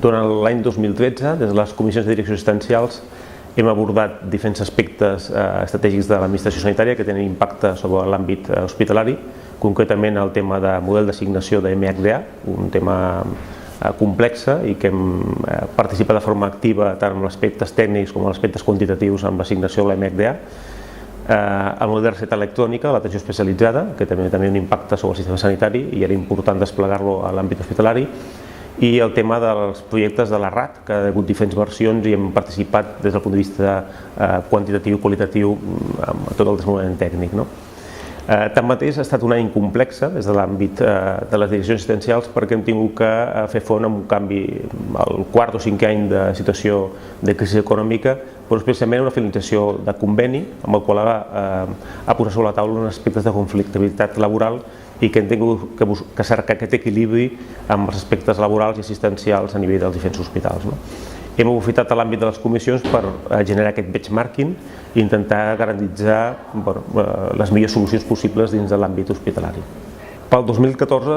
Durant l'any 2013, des de les comissions de direcció assistencials, hem abordat diferents aspectes estratègics de l'administració sanitària que tenen impacte sobre l'àmbit hospitalari, concretament el tema de model d'assignació de MHDA, un tema complex i que hem participat de forma activa tant en aspectes tècnics com en aspectes quantitatius amb l'assignació de la MHDA, el model de recepta electrònica, l'atenció especialitzada, que també té un impacte sobre el sistema sanitari i era important desplegar-lo a l'àmbit hospitalari, i el tema dels projectes de la RAT, que ha hagut diferents versions i hem participat des del punt de vista quantitatiu i qualitatiu amb tot el desenvolupament tècnic. Tanmateix ha estat un any complex des de l'àmbit de les direccions assistencials perquè hem tingut que fer front a un canvi al quart o cinquè any de situació de crisi econòmica, però especialment una finalització de conveni amb el qual ha posat sobre la taula uns aspectes de conflictivitat laboral i que hem tingut que cercar aquest equilibri amb els aspectes laborals i assistencials a nivell dels diferents hospitals. Hem aprofitat l'àmbit de les comissions per generar aquest benchmarking i intentar garantitzar les millors solucions possibles dins de l'àmbit hospitalari. Pel 2014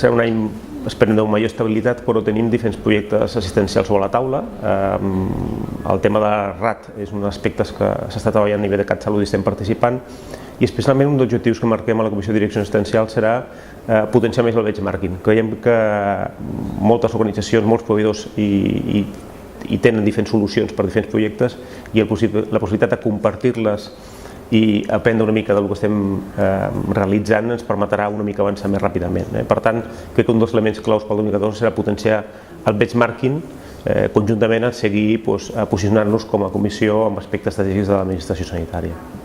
serà un any, esperem, de major estabilitat, però tenim diferents projectes assistencials sobre la taula. El tema de la RAT és un dels aspectes que s'està treballant a nivell de CatSalut i estem participant, i especialment un dels objectius que marquem a la Comissió de Direcció Assistencial serà potenciar més el benchmarking. Creiem que moltes organitzacions, molts proveïdors i tenen diferents solucions per diferents projectes i la possibilitat de compartir-les i aprendre una mica del que estem realitzant ens permetrà una mica avançar més ràpidament. Per tant, crec que un dels elements claus pel 2014 serà potenciar el benchmarking conjuntament a seguir posicionant-nos com a comissió amb aspectes estratègics de l'administració sanitària.